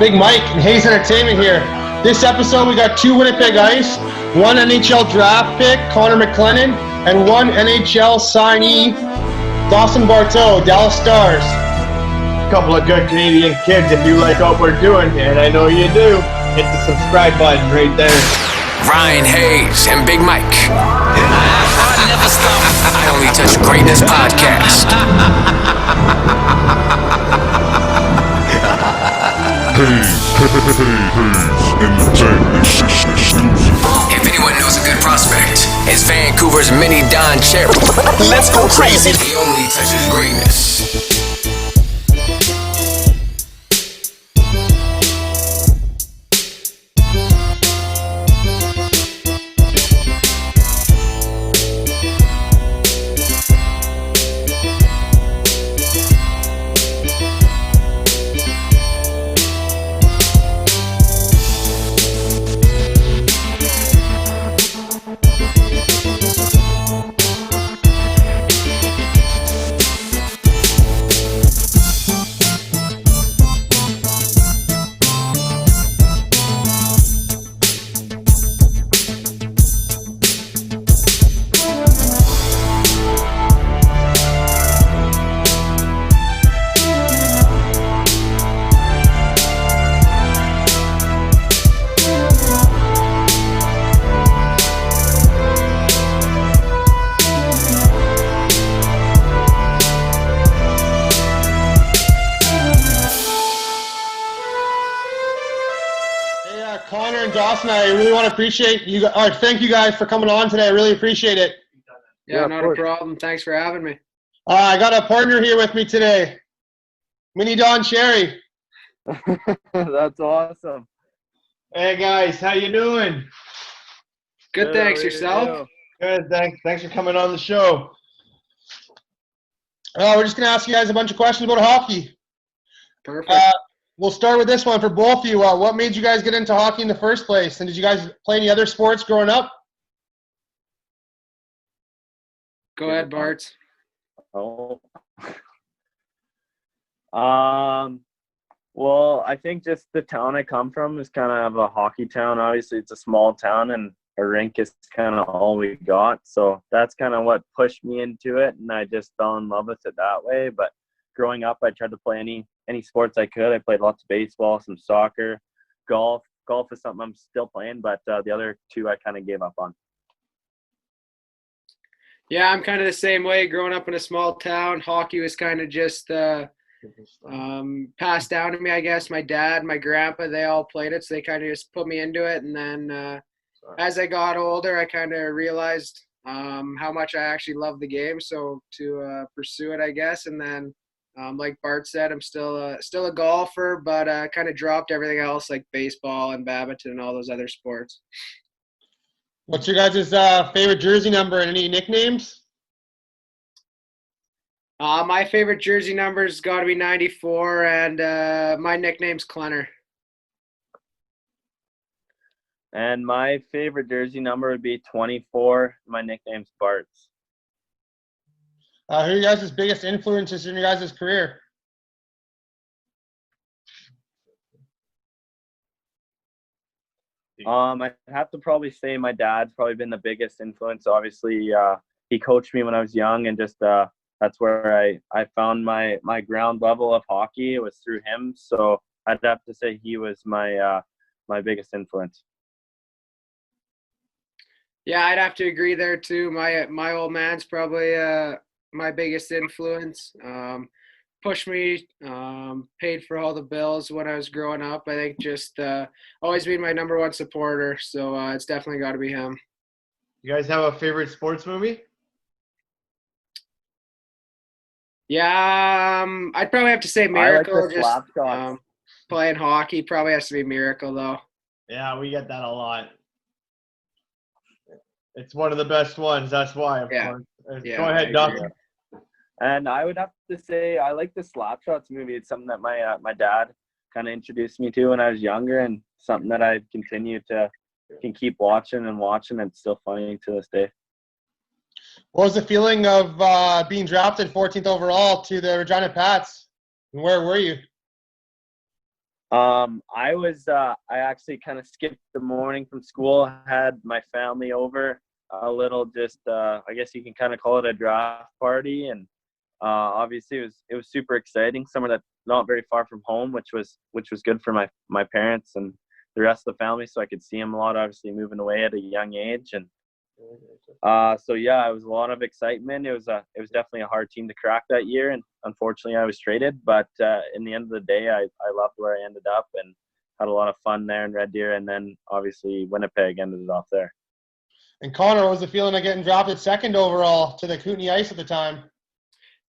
Big Mike and Hayes Entertainment here. This episode we got two Winnipeg Ice, one NHL draft pick, Connor McClennon, and one NHL signee, Dawson Barteaux, Dallas Stars. Couple of good Canadian kids. If you like what we're doing, and I know you do, hit the subscribe button right there. Ryan Hayes and Big Mike. I never stop. I Only Touch Greatness podcast. If anyone knows a good prospect, it's Vancouver's mini Don Cherry. Let's go crazy. He only touches greatness. Connor and Dawson, I really want to appreciate you. Thank you guys for coming on today. I really appreciate it. Yeah, not a problem. Thanks for having me. I got a partner here with me today, Mini Don Cherry. That's awesome. Hey guys, how you doing? Good, thanks. Yourself? Good, thanks for coming on the show. We're just going to ask you guys a bunch of questions about hockey. Perfect. We'll start with this one for both of you. What made you guys get into hockey in the first place? And did you guys play any other sports growing up? Go ahead, Bart. Oh. Well, I think just the town I come from is kind of a hockey town. Obviously, it's a small town, and a rink is kind of all we got. So that's kind of what pushed me into it, and I just fell in love with it that way. But growing up, I tried to play any sports I could. I played lots of baseball, some soccer, golf. Golf is something I'm still playing, but the other two I kind of gave up on. Yeah, I'm kind of the same way. Growing up in a small town, hockey was kind of just passed down to me, I guess. My dad, my grandpa, they all played it, so they kind of just put me into it. And then as I got older, I kind of realized how much I actually love the game, so to pursue it, I guess. And then like Bart said, I'm still a golfer, but kind of dropped everything else like baseball and badminton and all those other sports. What's your guys' favorite jersey number and any nicknames? My favorite jersey number's got to be 94, and my nickname's Clenner. And my favorite jersey number would be 24. My nickname's Bart's. Who are your guys' biggest influences in your guys' career? I'd have to probably say my dad's probably been the biggest influence. Obviously, he coached me when I was young, and just that's where I found my ground level of hockey. It was through him. So I'd have to say he was my biggest influence. Yeah, I'd have to agree there too. My old man's probably my biggest influence. Pushed me, paid for all the bills when I was growing up. I think just always been my number one supporter. So it's definitely got to be him. You guys have a favorite sports movie? Yeah, I'd probably have to say Miracle. I like the slap shots. Playing hockey probably has to be Miracle though. Yeah, we get that a lot. It's one of the best ones. That's why, of course. Yeah, go ahead, Dawson. And I would have to say I like the slap shots movie. It's something that my dad kind of introduced me to when I was younger, and something that I continue to can keep watching and watching. And it's still funny to this day. What was the feeling of being drafted 14th overall to the Regina Pats? And where were you? I actually kind of skipped the morning from school, had my family over a little, just, I guess you can kind of call it a draft party. And obviously it was super exciting, somewhere that's not very far from home, which was good for my parents and the rest of the family. So I could see them a lot, obviously moving away at a young age. And so yeah, it was a lot of excitement. It was definitely a hard team to crack that year, and unfortunately I was traded. But in the end of the day, I loved where I ended up and had a lot of fun there in Red Deer, and then obviously Winnipeg ended it off there. And Connor, what was the feeling of getting drafted second overall to the Kootenay Ice at the time?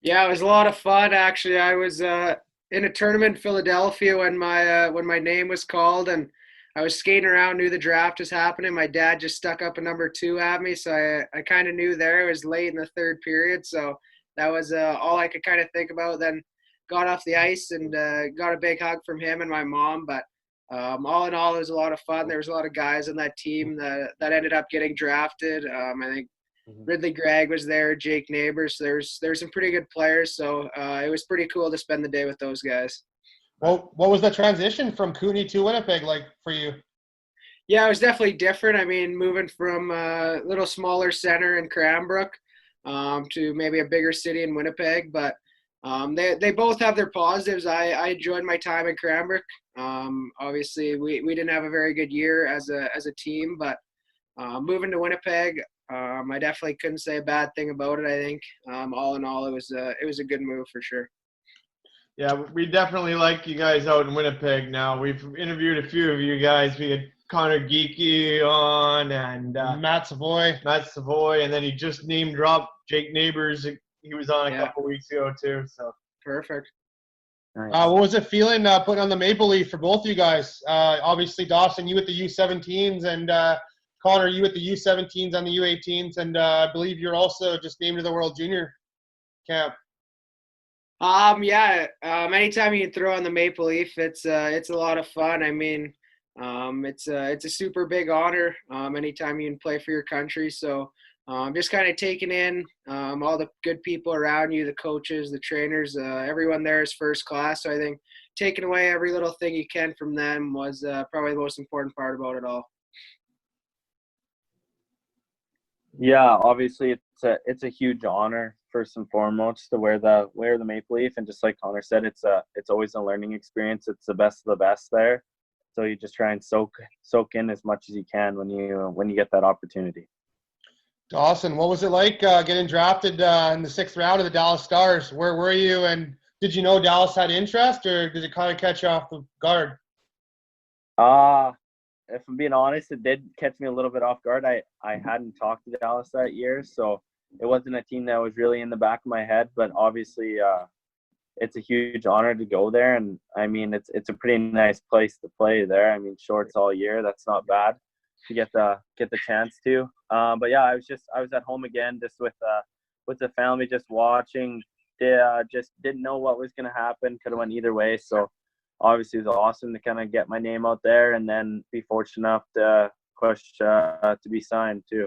Yeah, it was a lot of fun actually. I was in a tournament in Philadelphia when my name was called, and I was skating around, knew the draft was happening. My dad just stuck up a number 2 at me, so I kind of knew there. It was late in the third period, so that was all I could kind of think about. Then got off the ice and got a big hug from him and my mom. But all in all, it was a lot of fun. There was a lot of guys on that team that ended up getting drafted. I think Ridley Gregg was there, Jake Neighbors. There's some pretty good players, so it was pretty cool to spend the day with those guys. Well, what was the transition from Kootenay to Winnipeg like for you? Yeah, it was definitely different. I mean, moving from a little smaller center in Cranbrook to maybe a bigger city in Winnipeg, but they both have their positives. I enjoyed my time in Cranbrook. Obviously, we didn't have a very good year as a team, but moving to Winnipeg, I definitely couldn't say a bad thing about it. I think all in all, it was a good move for sure. Yeah, we definitely like you guys out in Winnipeg now. We've interviewed a few of you guys. We had Connor Geeky on and Matt Savoy, and then he just name dropped Jake Neighbors. He was on a couple weeks ago too. So perfect. Nice. what was it feeling putting on the Maple Leaf for both you guys? Obviously, Dawson, you with the U17s, and Connor, you with the U17s and the U18s, and I believe you're also just named to the World Junior Camp. Anytime you can throw on the Maple Leaf, it's a lot of fun. I mean, it's a super big honor. Anytime you can play for your country, so just kind of taking in all the good people around you, the coaches, the trainers, everyone there is first class. So I think taking away every little thing you can from them was probably the most important part about it all. Yeah, obviously it's a huge honor first and foremost to wear the Maple Leaf, and just like Connor said, it's always a learning experience. It's the best of the best there, so you just try and soak in as much as you can when you get that opportunity. Dawson, what was it like getting drafted in the 6th round of the Dallas Stars? Where were you, and did you know Dallas had interest, or did it kind of catch you off the guard? If I'm being honest, it did catch me a little bit off guard. I hadn't talked to Dallas that year, so it wasn't a team that was really in the back of my head. But obviously, it's a huge honor to go there, and I mean, it's a pretty nice place to play there. I mean, shorts all year. That's not bad to get the chance to. But yeah, I was at home again, just with the family, just watching. Just didn't know what was gonna happen. Could have went either way. So obviously, it was awesome to kind of get my name out there, and then be fortunate enough to push to be signed too.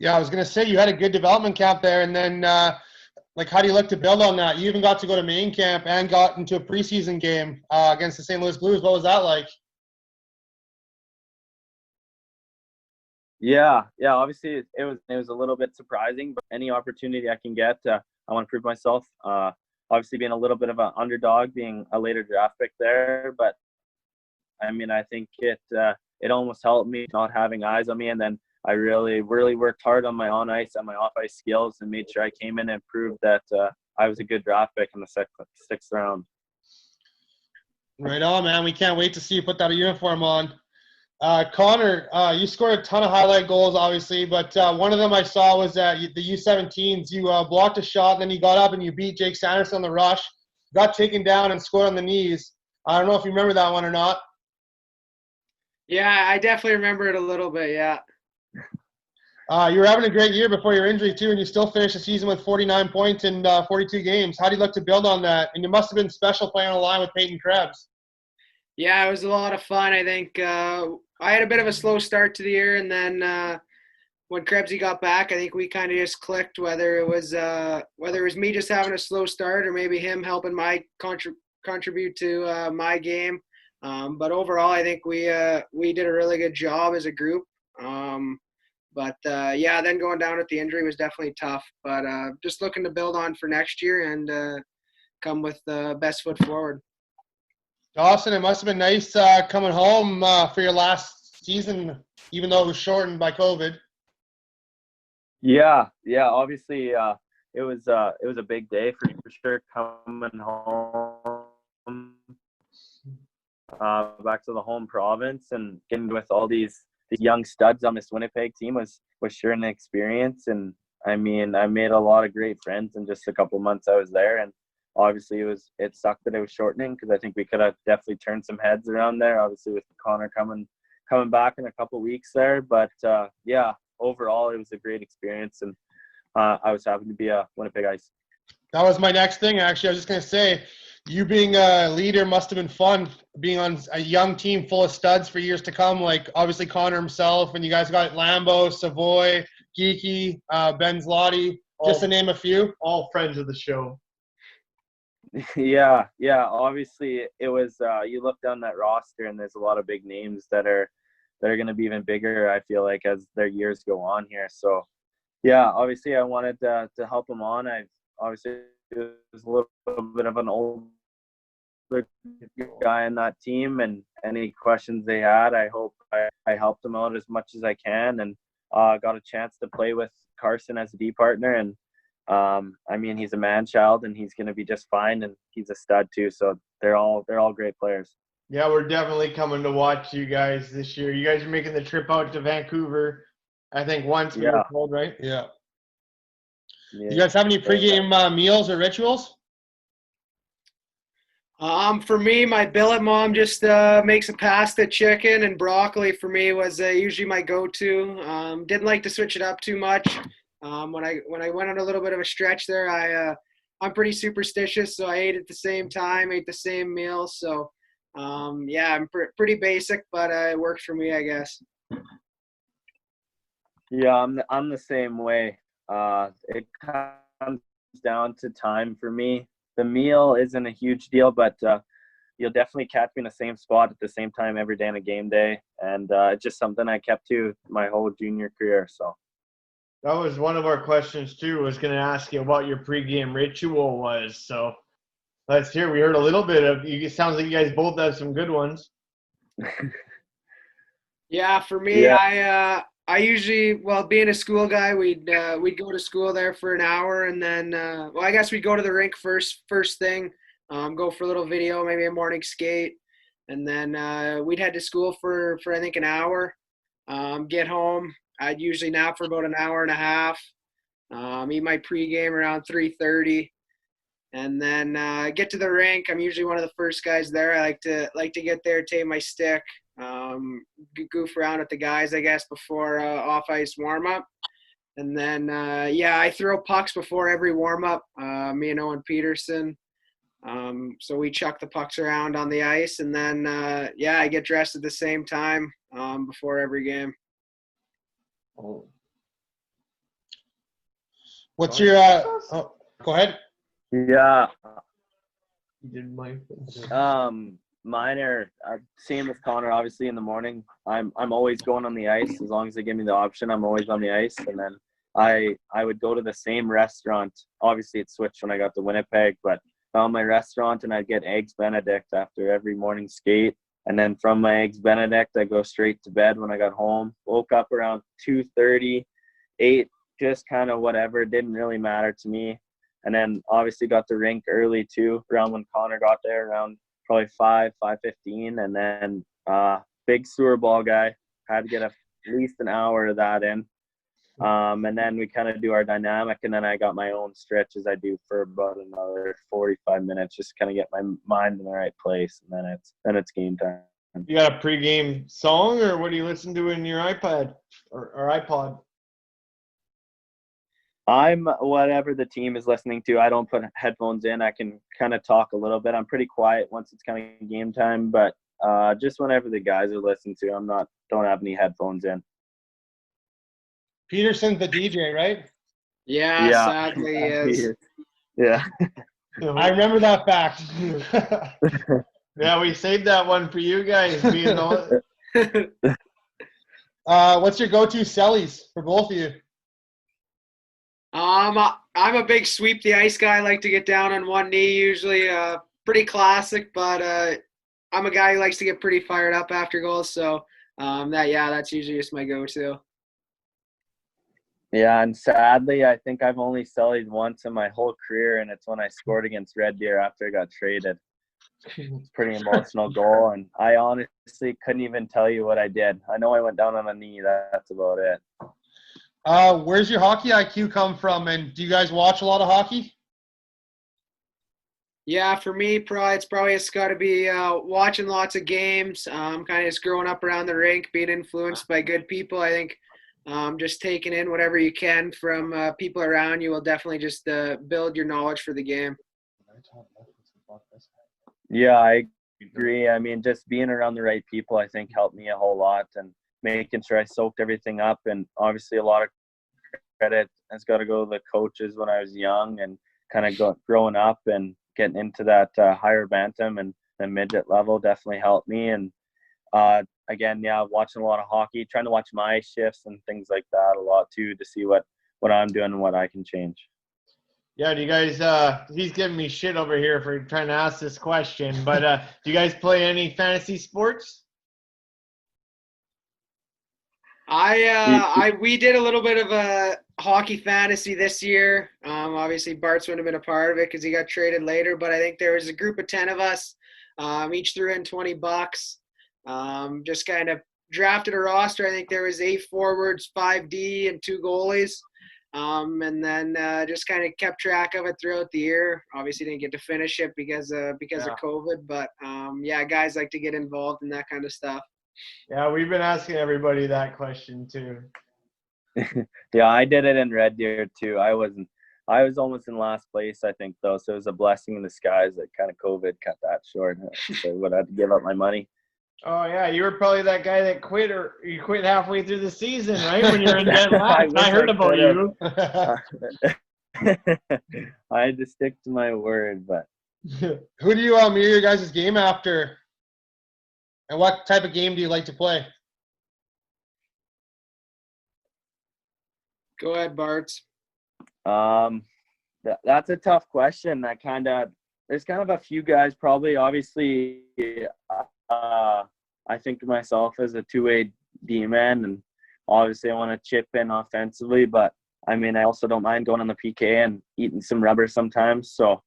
Yeah, I was going to say you had a good development camp there, and then how do you look to build on that? You even got to go to Maine camp and got into a preseason game against the St. Louis Blues. What was that like? Yeah. Obviously, it was a little bit surprising, but any opportunity I can get, I want to prove myself. Obviously, being a little bit of an underdog, being a later draft pick there, but I mean, I think it almost helped me not having eyes on me, and then I really worked hard on my on ice and my off ice skills, and made sure I came in and proved that I was a good draft pick in the 6th round. Right on, man. We can't wait to see you put that uniform on. Connor, you scored a ton of highlight goals, obviously, but one of them I saw was the U17s. You blocked a shot, and then you got up and you beat Jake Sanderson on the rush, got taken down and scored on the knees. I don't know if you remember that one or not. Yeah, I definitely remember it a little bit, yeah. You were having a great year before your injury, too, and you still finished the season with 49 points in 42 games. How do you look to build on that? And it must have been special playing on the line with Peyton Krebs. Yeah, it was a lot of fun. I think I had a bit of a slow start to the year, and then when Krebsy got back, I think we kind of just clicked, whether it was me just having a slow start or maybe him helping my contribute to my game. But overall, I think we did a really good job as a group. Then going down with the injury was definitely tough. But just looking to build on for next year and come with the best foot forward. Dawson, it must have been nice coming home for your last season, even though it was shortened by COVID. Yeah. Obviously, it was a big day for sure coming home back to the home province and getting with all these young studs on this Winnipeg team was sure an experience. And I mean, I made a lot of great friends in just a couple months I was there. And obviously it sucked that it was shortening because I think we could have definitely turned some heads around there, obviously with Connor coming back in a couple weeks there. But overall it was a great experience, and I was happy to be a Winnipeg Ice. That was my next thing, actually. I was just going to say, you being a leader must have been fun, being on a young team full of studs for years to come, like obviously Connor himself, and you guys got Lambo, Savoy, Geeky, Ben Zloty, just to name a few. All friends of the show. Yeah. Obviously, it was. You look down that roster, and there's a lot of big names that are going to be even bigger, I feel like, as their years go on here. So, yeah, obviously, I wanted to help them on. I obviously was a little bit of an older guy in that team, and any questions they had, I hope I helped them out as much as I can, and got a chance to play with Carson as a D partner, and I mean, he's a man-child, and he's going to be just fine, and he's a stud too. So they're all great players. Yeah, we're definitely coming to watch you guys this year. You guys are making the trip out to Vancouver, I think once we were told, right? Yeah. You guys have any pregame meals or rituals? For me, my billet mom just makes a pasta, chicken, and broccoli for me was usually my go-to. Didn't like to switch it up too much. When I went on a little bit of a stretch there, I'm pretty superstitious, so I ate at the same time, ate the same meal. So, I'm pretty basic, but it works for me, I guess. Yeah, I'm the same way. It comes down to time for me. The meal isn't a huge deal, but you'll definitely catch me in the same spot at the same time every day on a game day, and it's just something I kept to my whole junior career. So. That was one of our questions too. I was going to ask you what your pregame ritual was. So let's hear. We heard a little bit of. It sounds like you guys both have some good ones. Yeah, for me, I usually, being a school guy, we'd go to school there for an hour, and then I guess we'd go to the rink first thing, go for a little video, maybe a morning skate, and then we'd head to school for I think an hour, get home. I'd usually nap for about an hour and a half, eat my pregame around 3:30, and then get to the rink. I'm usually one of the first guys there. I like to get there, take my stick, goof around with the guys, I guess, before off-ice warm-up. And then, I throw pucks before every warm-up, me and Owen Peterson. So we chuck the pucks around on the ice, and then, I get dressed at the same time before every game. Oh. What's your go ahead. Yeah. You did mine. Mine are same as Connor. Obviously, in the morning, I'm always going on the ice as long as they give me the option. I'm always on the ice, and then I would go to the same restaurant. Obviously, it switched when I got to Winnipeg, but found my restaurant, and I'd get eggs Benedict after every morning skate. And then from my eggs Benedict, I go straight to bed when I got home. Woke up around 2:30, ate just kind of whatever. It didn't really matter to me. And then obviously got the rink early too, around when Connor got there, around probably 5:15. And then big sewer ball guy. Had to get at least an hour of that in. And then we kind of do our dynamic, and then I got my own stretches I do for about another 45 minutes, just kind of get my mind in the right place, and then it's game time. You got a pregame song, or what do you listen to in your iPad or iPod? I'm whatever the team is listening to. I don't put headphones in. I can kind of talk a little bit. I'm pretty quiet once it's kind of game time, but just whenever the guys are listening to, don't have any headphones in. Peterson's the DJ, right? Yeah. Sadly he is. Yeah. I remember that fact. Yeah, we saved that one for you guys. Being the What's your go-to sellies for both of you? I'm a big sweep the ice guy. I like to get down on one knee usually. Pretty classic, but I'm a guy who likes to get pretty fired up after goals. So that's usually just my go-to. Yeah, and sadly, I think I've only sullied once in my whole career, and it's when I scored against Red Deer after I got traded. It's a pretty emotional goal, and I honestly couldn't even tell you what I did. I know I went down on a knee. That's about it. Where's your hockey IQ come from, and do you guys watch a lot of hockey? Yeah, for me, it's got to be watching lots of games. Kind of just growing up around the rink, being influenced by good people. I think just taking in whatever you can from people around you will definitely just build your knowledge for the game. Yeah, I agree. I mean, just being around the right people, I think, helped me a whole lot, and making sure I soaked everything up. And obviously, a lot of credit has got to go to the coaches when I was young, and kind of growing up and getting into that higher bantam and the midget level definitely helped me. And again, watching a lot of hockey, trying to watch my shifts and things like that a lot too, to see what I'm doing and what I can change. Yeah, do you guys he's giving me shit over here for trying to ask this question, but do you guys play any fantasy sports? We did a little bit of a hockey fantasy this year. Obviously Bart's wouldn't have been a part of it because he got traded later, but I think there was a group of 10 of us. Each threw in $20. Just kind of drafted a roster. I think there was 8 forwards, 5D, and 2 goalies. And then just kind of kept track of it throughout the year. Obviously didn't get to finish it because of COVID, but guys like to get involved in that kind of stuff. Yeah, we've been asking everybody that question too. Yeah, I did it in Red Deer too. I was almost in last place, I think, though. So it was a blessing in disguise that kind of COVID cut that short. So I would have to give up my money. Oh yeah, you were probably that guy that quit, or you quit halfway through the season, right? When you're in dead last. I heard about you. I had to stick to my word, but Who do you mirror your guys' game after? And what type of game do you like to play? Go ahead, Bart. That's a tough question. There's kind of a few guys probably. Obviously, I think of myself as a two-way D-man, and obviously I want to chip in offensively, but I mean, I also don't mind going on the PK and eating some rubber sometimes. So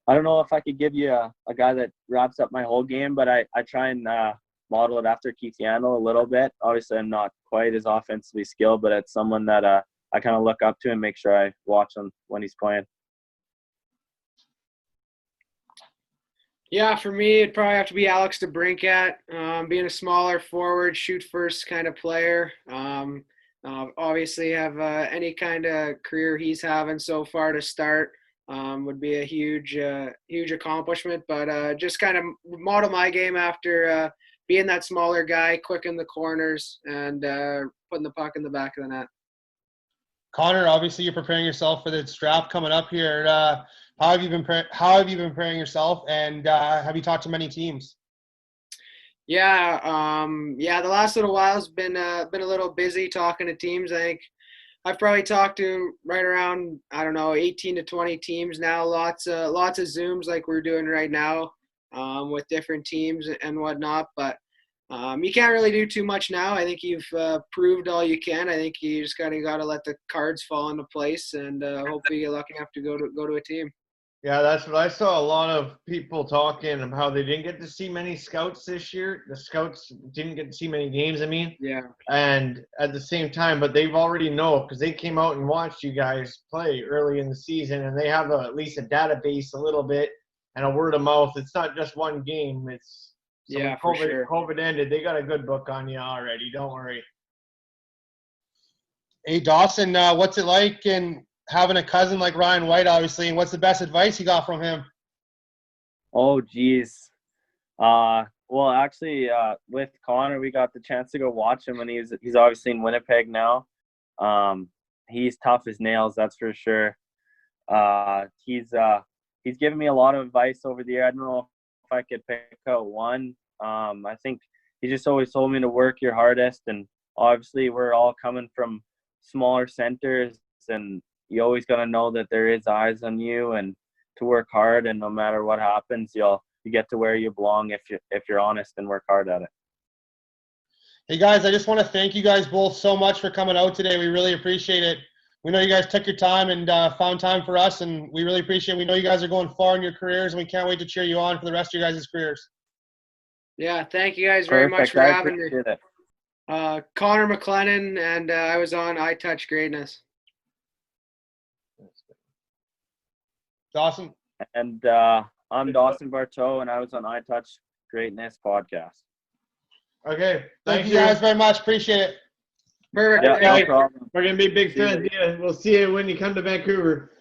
I don't know if I could give you a guy that wraps up my whole game, but I try and model it after Keith Yandel a little bit. Obviously, I'm not quite as offensively skilled, but it's someone that I kind of look up to and make sure I watch him when he's playing. Yeah, for me, it'd probably have to be Alex DeBrincat. Being a smaller forward, shoot first kind of player. Obviously, have any kind of career he's having so far to start would be a huge accomplishment. But just kind of model my game after being that smaller guy, quick in the corners, and putting the puck in the back of the net. Connor, obviously you're preparing yourself for this draft coming up here. How have you been preparing yourself, and have you talked to many teams? Yeah, the last little while has been a little busy talking to teams. I think I've probably talked to right around 18 to 20 teams now. Lots of Zooms like we're doing right now with different teams and whatnot. But you can't really do too much now. I think you've proved all you can. I think you just kind of got to let the cards fall into place, and hopefully you're lucky enough to go to a team. Yeah, that's what I saw. A lot of people talking about how they didn't get to see many scouts this year. The scouts didn't get to see many games, Yeah. And at the same time, but they've already know because they came out and watched you guys play early in the season, and they have at least a database a little bit and a word of mouth. It's not just one game. It's when for sure. COVID ended, they got a good book on you already. Don't worry. Hey, Dawson, what's it like in having a cousin like Ryan White, obviously, and what's the best advice you got from him? Oh, geez. Well, actually, with Connor, we got the chance to go watch him, and he's obviously in Winnipeg now. He's tough as nails, that's for sure. He's given me a lot of advice over the year. I don't know I could pick out one. I think he just always told me to work your hardest, and obviously we're all coming from smaller centers, and you always got to know that there is eyes on you and to work hard, and no matter what happens, you get to where you belong if you're honest and work hard at it. Hey guys, I just want to thank you guys both so much for coming out today. We really appreciate it. We know you guys took your time and found time for us, and we really appreciate it. We know you guys are going far in your careers, and we can't wait to cheer you on for the rest of your guys' careers. Yeah, thank you guys very much for I having me. appreciate it. Connor McClennon, and I was on I Touch Greatness. Dawson? And I'm Dawson Barteaux, and I was on I Touch Greatness podcast. Okay. Thank you guys very much. Appreciate it. Perfect. Yeah, no Thank you. problem. We're going to be big See you. fans. Yeah, we'll see you when you come to Vancouver.